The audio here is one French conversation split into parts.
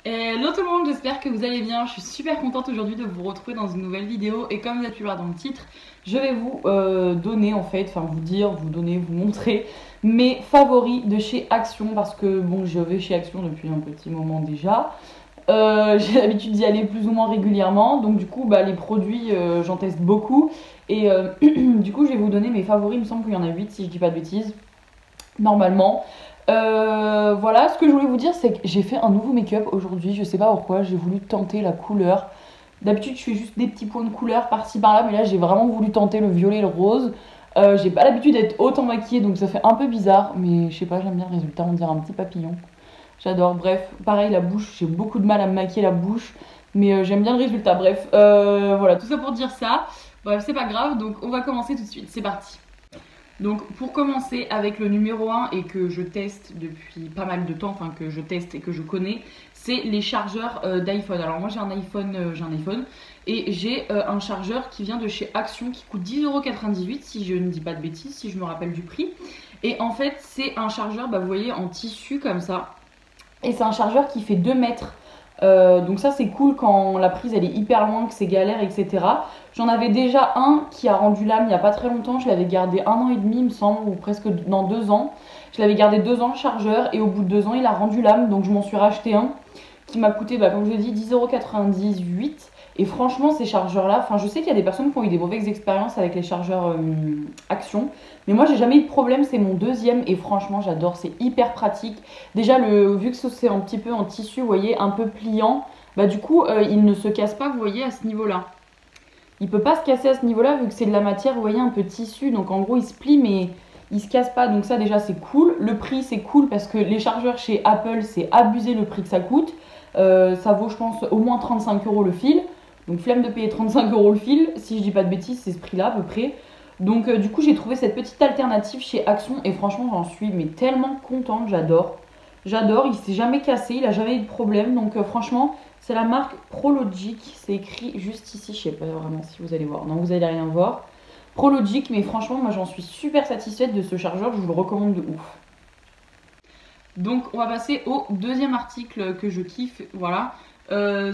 Hello tout le monde, j'espère que vous allez bien. Je suis super contente aujourd'hui de vous retrouver dans une nouvelle vidéo. Et comme vous avez pu le voir dans le titre, je vais vous donner en fait, enfin vous dire, vous donner, vous montrer mes favoris de chez Action. Parce que bon, je vais chez Action depuis un petit moment déjà. J'ai l'habitude d'y aller plus ou moins régulièrement. Donc du coup, bah, les produits, j'en teste beaucoup. Et du coup, je vais vous donner mes favoris. Il me semble qu'il y en a 8 si je dis pas de bêtises. Normalement. Voilà, ce que je voulais vous dire, c'est que j'ai fait un nouveau make-up aujourd'hui. Je sais pas pourquoi, j'ai voulu tenter la couleur. D'habitude, je fais juste des petits points de couleur par-ci par-là, mais là, j'ai vraiment voulu tenter le violet et le rose. J'ai pas l'habitude d'être autant maquillée, donc ça fait un peu bizarre, mais je sais pas, j'aime bien le résultat. On dirait un petit papillon. J'adore. Bref, pareil, la bouche, j'ai beaucoup de mal à me maquiller la bouche, mais j'aime bien le résultat. Bref, voilà, tout ça pour dire ça. Bref, c'est pas grave, donc on va commencer tout de suite. C'est parti. Donc pour commencer avec le numéro 1 et que je teste depuis pas mal de temps, enfin que je teste et que je connais, c'est les chargeurs d'iPhone. Alors moi j'ai un iPhone et j'ai un chargeur qui vient de chez Action qui coûte 10,98 € si je ne dis pas de bêtises, si je me rappelle du prix. Et en fait c'est un chargeur, bah, vous voyez, en tissu comme ça. Et c'est un chargeur qui fait 2 mètres. Donc ça c'est cool quand la prise elle est hyper loin, que c'est galère, etc. J'en avais déjà un qui a rendu l'âme il n'y a pas très longtemps. Je l'avais gardé 1 an et demi il me semble, ou presque dans 2 ans. Je l'avais gardé 2 ans le chargeur et au bout de 2 ans il a rendu l'âme. Donc je m'en suis racheté un qui m'a coûté, bah, comme je l'ai dit, 10,98 €. Et franchement ces chargeurs là, enfin je sais qu'il y a des personnes qui ont eu des mauvaises expériences avec les chargeurs Action. Mais moi j'ai jamais eu de problème, c'est mon deuxième et franchement j'adore, c'est hyper pratique. Déjà vu que c'est un petit peu en tissu, vous voyez, un peu pliant, bah du coup il ne se casse pas, vous voyez, à ce niveau-là. Il peut pas se casser à ce niveau-là vu que c'est de la matière, vous voyez, un peu tissu. Donc en gros il se plie mais il se casse pas. Donc ça déjà c'est cool. Le prix c'est cool parce que les chargeurs chez Apple c'est abusé le prix que ça coûte. Ça vaut je pense au moins 35 € le fil. Donc flemme de payer 35 € le fil. Si je dis pas de bêtises c'est ce prix là à peu près. Donc du coup j'ai trouvé cette petite alternative chez Action et franchement j'en suis mais tellement contente, j'adore. J'adore, il s'est jamais cassé, il a jamais eu de problème. Donc franchement c'est la marque Prologic, c'est écrit juste ici, je sais pas vraiment si vous allez voir. Non, vous allez rien voir. Prologic, mais franchement moi j'en suis super satisfaite de ce chargeur, je vous le recommande de ouf. Donc on va passer au deuxième article que je kiffe, voilà.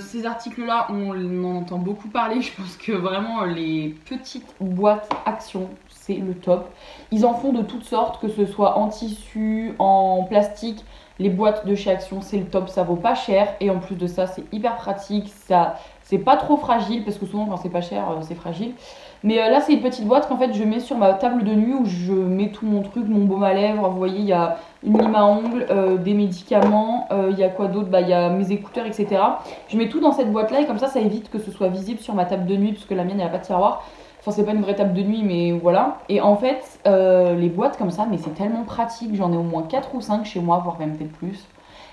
Ces articles-là, on en entend beaucoup parler. Je pense que vraiment les petites boîtes Action, c'est le top. Ils en font de toutes sortes, que ce soit en tissu, en plastique. Les boîtes de chez Action, c'est le top, ça vaut pas cher. Et en plus de ça, c'est hyper pratique. Ça, c'est pas trop fragile, parce que souvent quand c'est pas cher, c'est fragile. Mais là, c'est une petite boîte qu'en fait je mets sur ma table de nuit où je mets tout mon truc, mon baume à lèvres. Vous voyez, il y a une lime à ongles, des médicaments, il y a quoi d'autre, bah, il y a mes écouteurs, etc. Je mets tout dans cette boîte là et comme ça évite que ce soit visible sur ma table de nuit parce que la mienne elle a pas de tiroir. Enfin c'est pas une vraie table de nuit mais voilà. Et en fait les boîtes comme ça, mais c'est tellement pratique, j'en ai au moins 4 ou 5 chez moi, voire même peut-être plus.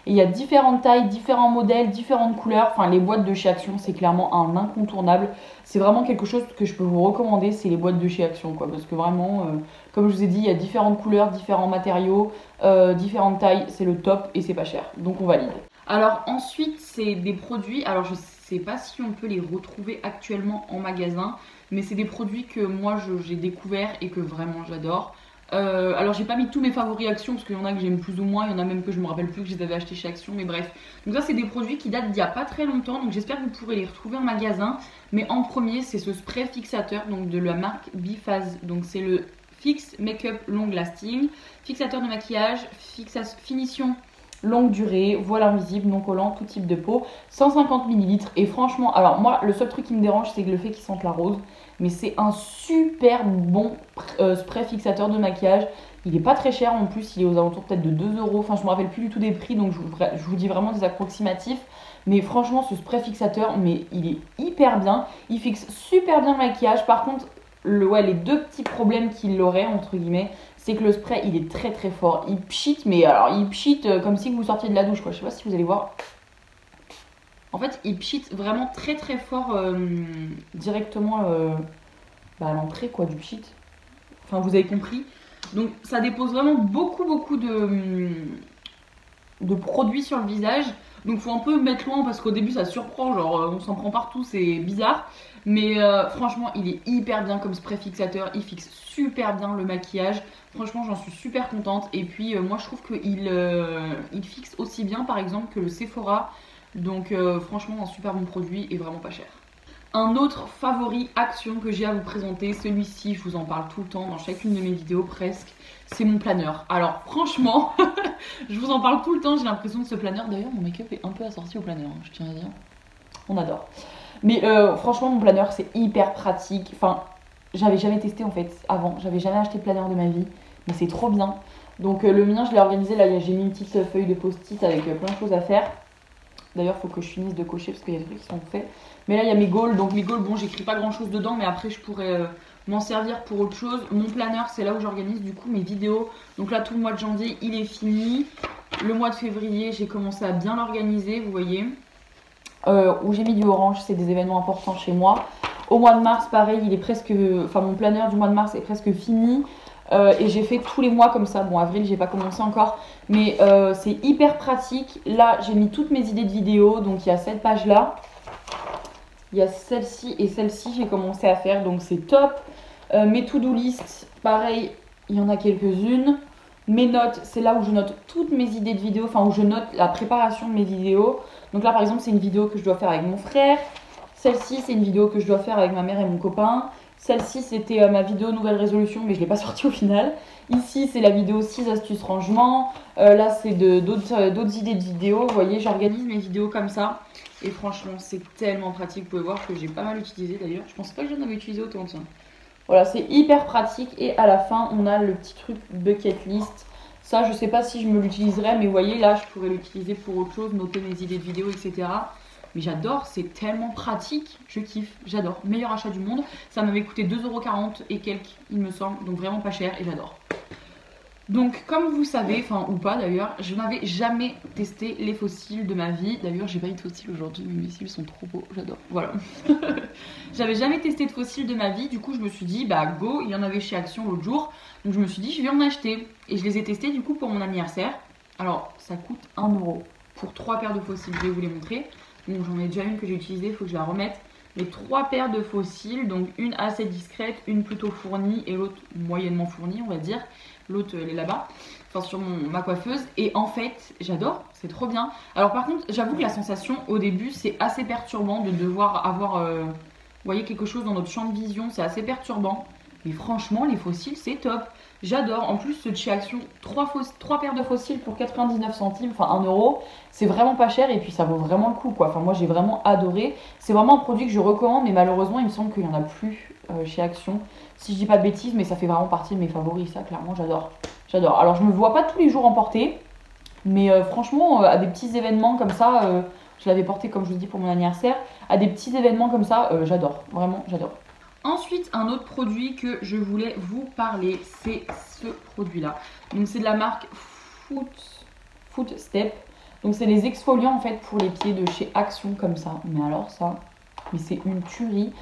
Et il y a différentes tailles, différents modèles, différentes couleurs. Enfin les boîtes de chez Action c'est clairement un incontournable. C'est vraiment quelque chose que je peux vous recommander, c'est les boîtes de chez Action quoi. Parce que vraiment comme je vous ai dit il y a différentes couleurs, différents matériaux, différentes tailles, c'est le top et c'est pas cher. Donc on valide. Alors ensuite c'est des produits, alors je sais pas si on peut les retrouver actuellement en magasin, mais c'est des produits que moi j'ai découvert et que vraiment j'adore. Alors j'ai pas mis tous mes favoris Action parce qu'il y en a que j'aime plus ou moins, il y en a même que je me rappelle plus que je les avais achetés chez Action, mais bref. Donc ça c'est des produits qui datent d'il y a pas très longtemps, donc j'espère que vous pourrez les retrouver en magasin. Mais en premier c'est ce spray fixateur donc de la marque Biphase, donc c'est le Fix Makeup Long Lasting, fixateur de maquillage, finition longue durée, voile invisible, non collant, tout type de peau, 150 ml. Et franchement, alors moi, le seul truc qui me dérange, c'est le fait qu'il sente la rose. Mais c'est un super bon spray fixateur de maquillage. Il est pas très cher en plus, il est aux alentours peut-être de 2 €. Enfin, je me rappelle plus du tout des prix, donc je vous dis vraiment des approximatifs. Mais franchement, ce spray fixateur, mais il est hyper bien. Il fixe super bien le maquillage. Par contre, les deux petits problèmes qu'il aurait, entre guillemets, c'est que le spray il est très très fort. Il pchite, mais alors il pchite comme si vous sortiez de la douche quoi. Je sais pas si vous allez voir. En fait, il pchite vraiment très très fort directement à l'entrée quoi du pchit. Enfin, vous avez compris. Donc ça dépose vraiment beaucoup de produits sur le visage. Donc faut un peu mettre loin parce qu'au début ça surprend, genre on s'en prend partout, c'est bizarre. Mais franchement il est hyper bien comme spray fixateur, il fixe super bien le maquillage. Franchement j'en suis super contente. Et puis moi je trouve qu'il il fixe aussi bien par exemple que le Sephora. Donc franchement un super bon produit et vraiment pas cher. Un autre favori Action que j'ai à vous présenter, celui-ci je vous en parle tout le temps dans chacune de mes vidéos presque, c'est mon planeur. Alors franchement, je vous en parle tout le temps, j'ai l'impression de ce planeur. D'ailleurs mon make-up est un peu assorti au planeur, je tiens à dire. On adore. Mais franchement mon planeur c'est hyper pratique. Enfin, j'avais jamais testé en fait avant, j'avais jamais acheté de planeur de ma vie, mais c'est trop bien. Donc le mien je l'ai organisé, là j'ai mis une petite feuille de post-it avec plein de choses à faire. D'ailleurs il faut que je finisse de cocher parce qu'il y a des trucs qui sont faits. Mais là il y a mes goals, donc mes goals bon j'écris pas grand chose dedans mais après je pourrais m'en servir pour autre chose. Mon planeur c'est là où j'organise du coup mes vidéos. Donc là tout le mois de janvier il est fini. Le mois de février j'ai commencé à bien l'organiser, vous voyez. Où j'ai mis du orange, c'est des événements importants chez moi. Au mois de mars pareil, il est presque, enfin mon planeur du mois de mars est presque fini. Et j'ai fait tous les mois comme ça. Bon, avril, j'ai pas commencé encore, mais c'est hyper pratique. Là, j'ai mis toutes mes idées de vidéos. Donc, il y a cette page-là. Il y a celle-ci et celle-ci, j'ai commencé à faire. Donc, c'est top. Mes to-do list, pareil, il y en a quelques-unes. Mes notes, c'est là où je note toutes mes idées de vidéos. Enfin, où je note la préparation de mes vidéos. Donc là, par exemple, c'est une vidéo que je dois faire avec mon frère. Celle-ci, c'est une vidéo que je dois faire avec ma mère et mon copain. Celle-ci, c'était ma vidéo nouvelle résolution, mais je ne l'ai pas sortie au final. Ici, c'est la vidéo 6 astuces rangement. Là, c'est d'autres idées de vidéos. Vous voyez, j'organise mes vidéos comme ça. Et franchement, c'est tellement pratique. Vous pouvez voir que j'ai pas mal utilisé d'ailleurs. Je pense pas que j'en avais utilisé autant, tiens. Voilà, c'est hyper pratique. Et à la fin, on a le petit truc bucket list. Ça, je sais pas si je me l'utiliserai, mais vous voyez, là, je pourrais l'utiliser pour autre chose, noter mes idées de vidéos, etc. Mais j'adore, c'est tellement pratique, je kiffe, j'adore. Meilleur achat du monde, ça m'avait coûté 2,40 € et quelques, il me semble, donc vraiment pas cher et j'adore. Donc comme vous savez, enfin ou pas d'ailleurs, je n'avais jamais testé les fossiles de ma vie. D'ailleurs j'ai pas eu de fossiles aujourd'hui, mais mes cils sont trop beaux, j'adore, voilà. J'avais jamais testé de fossiles de ma vie, du coup je me suis dit bah go, il y en avait chez Action l'autre jour. Donc je me suis dit je vais en acheter et je les ai testés du coup pour mon anniversaire. Alors ça coûte 1 € pour 3 paires de fossiles, je vais vous les montrer. Donc j'en ai déjà une que j'ai utilisée, il faut que je la remette. Les 3 paires de fossiles, donc une assez discrète, une plutôt fournie et l'autre moyennement fournie on va dire. L'autre elle est là-bas, enfin sur ma coiffeuse. Et en fait j'adore, c'est trop bien. Alors par contre j'avoue que la sensation au début c'est assez perturbant de devoir avoir vous voyez, quelque chose dans notre champ de vision, c'est assez perturbant. Mais franchement les fossiles c'est top, j'adore. En plus ceux de chez Action, 3 paires de fossiles pour 99 centimes, enfin 1 €, c'est vraiment pas cher et puis ça vaut vraiment le coup quoi. Enfin moi j'ai vraiment adoré, c'est vraiment un produit que je recommande mais malheureusement il me semble qu'il n'y en a plus chez Action. Si je dis pas de bêtises, mais ça fait vraiment partie de mes favoris, ça clairement j'adore. J'adore. Alors je me vois pas tous les jours en porter, mais franchement à des petits événements comme ça, je l'avais porté comme je vous dis pour mon anniversaire, à des petits événements comme ça, j'adore, vraiment j'adore. Ensuite, un autre produit que je voulais vous parler, c'est ce produit-là. Donc c'est de la marque Footstep. Donc c'est les exfoliants en fait pour les pieds de chez Action comme ça. Mais alors ça, mais c'est une tuerie.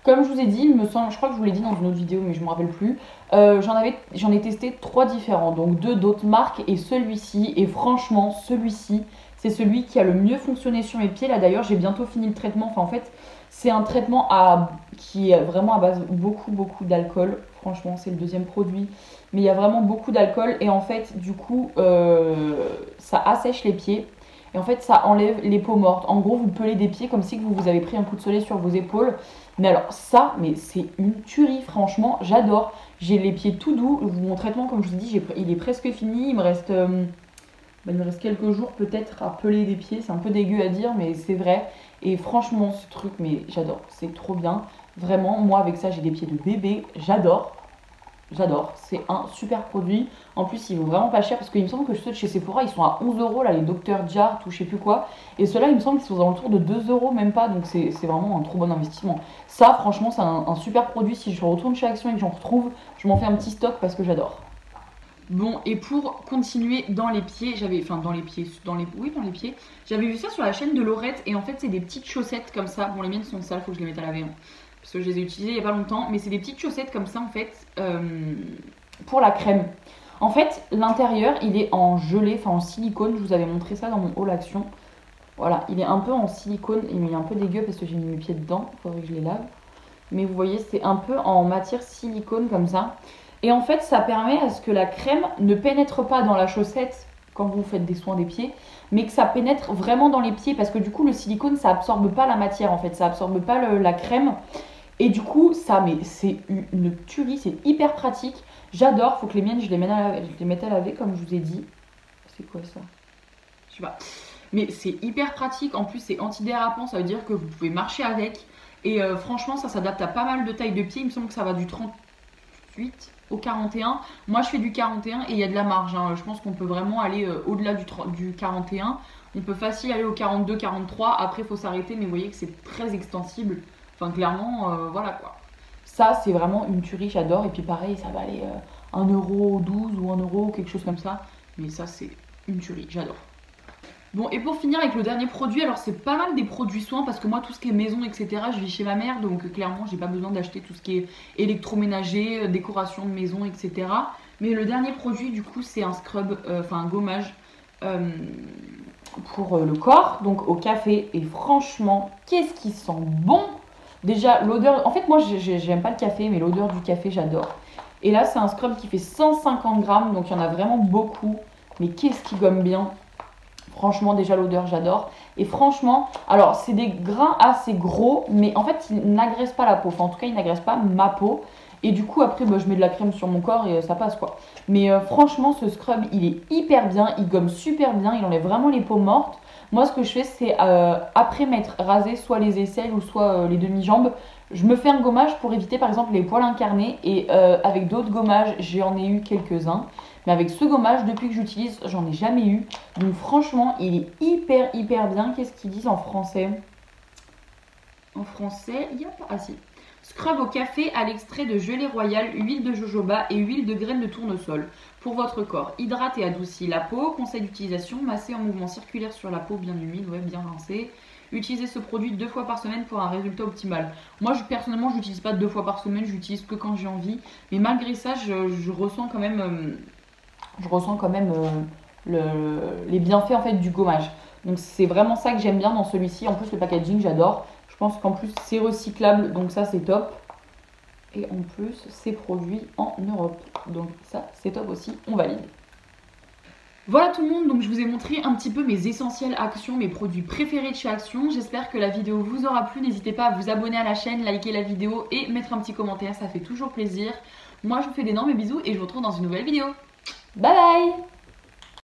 Comme je vous ai dit, il me semble, je crois que je vous l'ai dit dans une autre vidéo, mais je ne me rappelle plus. J'en ai testé 3 différents, donc 2 d'autres marques et celui-ci. Et franchement, celui-ci, c'est celui qui a le mieux fonctionné sur mes pieds. Là d'ailleurs, j'ai bientôt fini le traitement. Enfin en fait, c'est un traitement qui est vraiment à base beaucoup d'alcool. Franchement, c'est le deuxième produit. Mais il y a vraiment beaucoup d'alcool et en fait, du coup, ça assèche les pieds. Et en fait, ça enlève les peaux mortes. En gros, vous pelez des pieds comme si vous avez pris un coup de soleil sur vos épaules. Mais alors ça, mais c'est une tuerie, franchement, j'adore. J'ai les pieds tout doux. Mon traitement, comme je vous dis, il est presque fini. Il me reste quelques jours peut-être à peler des pieds. C'est un peu dégueu à dire, mais c'est vrai. Et franchement, ce truc, mais j'adore. C'est trop bien. Vraiment, moi, avec ça, j'ai des pieds de bébé. J'adore. J'adore, c'est un super produit. En plus, il vaut vraiment pas cher parce qu'il me semble que ceux de chez Sephora ils sont à 11 € là, les Dr. Jart ou je sais plus quoi. Et ceux-là, il me semble qu'ils sont aux alentours de 2 € même pas. Donc c'est vraiment un trop bon investissement. Ça, franchement, c'est un super produit. Si je retourne chez Action et que j'en retrouve, je m'en fais un petit stock parce que j'adore. Bon, et pour continuer dans les pieds, j'avais vu ça sur la chaîne de Laurette et en fait, c'est des petites chaussettes comme ça. Bon, les miennes sont sales, faut que je les mette à laver. Hein. Parce que je les ai utilisées il n'y a pas longtemps, mais c'est des petites chaussettes comme ça en fait pour la crème. En fait, l'intérieur il est en gelée, enfin en silicone. Je vous avais montré ça dans mon haul Action. Voilà, il est un peu en silicone et il est un peu dégueu parce que j'ai mis mes pieds dedans. Il faudrait que je les lave. Mais vous voyez, c'est un peu en matière silicone comme ça. Et en fait, ça permet à ce que la crème ne pénètre pas dans la chaussette quand vous faites des soins des pieds, mais que ça pénètre vraiment dans les pieds parce que du coup le silicone ça absorbe pas la matière en fait, ça absorbe pas la crème et du coup ça, mais c'est une tuerie, c'est hyper pratique, j'adore. Faut que les miennes je les mette à laver comme je vous ai dit. C'est quoi ça? Je sais pas, mais c'est hyper pratique, en plus c'est antidérapant, ça veut dire que vous pouvez marcher avec et franchement ça s'adapte à pas mal de tailles de pieds. Il me semble que ça va du 38 au 41. Moi je fais du 41 et il y a de la marge, hein. Je pense qu'on peut vraiment aller au-delà du 41. On peut facile aller au 42, 43. Après il faut s'arrêter, mais vous voyez que c'est très extensible. Enfin clairement, voilà quoi. Ça c'est vraiment une tuerie, j'adore. Et puis pareil, ça va aller 1,12 € ou 1 € quelque chose comme ça. Mais ça c'est une tuerie, j'adore. Bon, et pour finir avec le dernier produit, alors c'est pas mal des produits soins parce que moi tout ce qui est maison etc, je vis chez ma mère, donc clairement j'ai pas besoin d'acheter tout ce qui est électroménager, décoration de maison etc. Mais le dernier produit du coup c'est un scrub, enfin un gommage pour le corps, donc au café, et franchement qu'est-ce qui sent bon. Déjà l'odeur, en fait moi j'aime pas le café mais l'odeur du café j'adore. Et là c'est un scrub qui fait 150 grammes, donc il y en a vraiment beaucoup, mais qu'est-ce qui gomme bien. Franchement, déjà l'odeur, j'adore. Et franchement, alors c'est des grains assez gros, mais en fait, ils n'agressent pas la peau. Enfin, en tout cas, ils n'agressent pas ma peau. Et du coup, après, je mets de la crème sur mon corps et ça passe quoi. Mais franchement, ce scrub, il est hyper bien. Il gomme super bien. Il enlève vraiment les peaux mortes. Moi, ce que je fais, c'est après m'être rasé soit les aisselles ou soit les demi-jambes, je me fais un gommage pour éviter par exemple les poils incarnés. Et avec d'autres gommages, j'en ai eu quelques-uns. Mais avec ce gommage, depuis que j'utilise, j'en ai jamais eu. Donc franchement, il est hyper bien. Qu'est-ce qu'ils disent en français? En français, il n'y a pas... Ah si. Scrub au café à l'extrait de gelée royale, huile de jojoba et huile de graines de tournesol. Pour votre corps, hydrate et adoucit la peau. Conseil d'utilisation, masser en mouvement circulaire sur la peau bien humide, ouais, bien rincée. Utilisez ce produit 2 fois par semaine pour un résultat optimal. Moi, personnellement, je n'utilise pas 2 fois par semaine, j'utilise que quand j'ai envie. Mais malgré ça, je ressens quand même... les bienfaits en fait du gommage. Donc c'est vraiment ça que j'aime bien dans celui-ci. En plus le packaging j'adore. Je pense qu'en plus c'est recyclable, donc ça c'est top. Et en plus c'est produit en Europe. Donc ça c'est top aussi, on valide. Voilà tout le monde, donc je vous ai montré un petit peu mes essentiels Action, mes produits préférés de chez Action. J'espère que la vidéo vous aura plu. N'hésitez pas à vous abonner à la chaîne, liker la vidéo et mettre un petit commentaire, ça fait toujours plaisir. Moi je vous fais d'énormes bisous et je vous retrouve dans une nouvelle vidéo. Bye bye!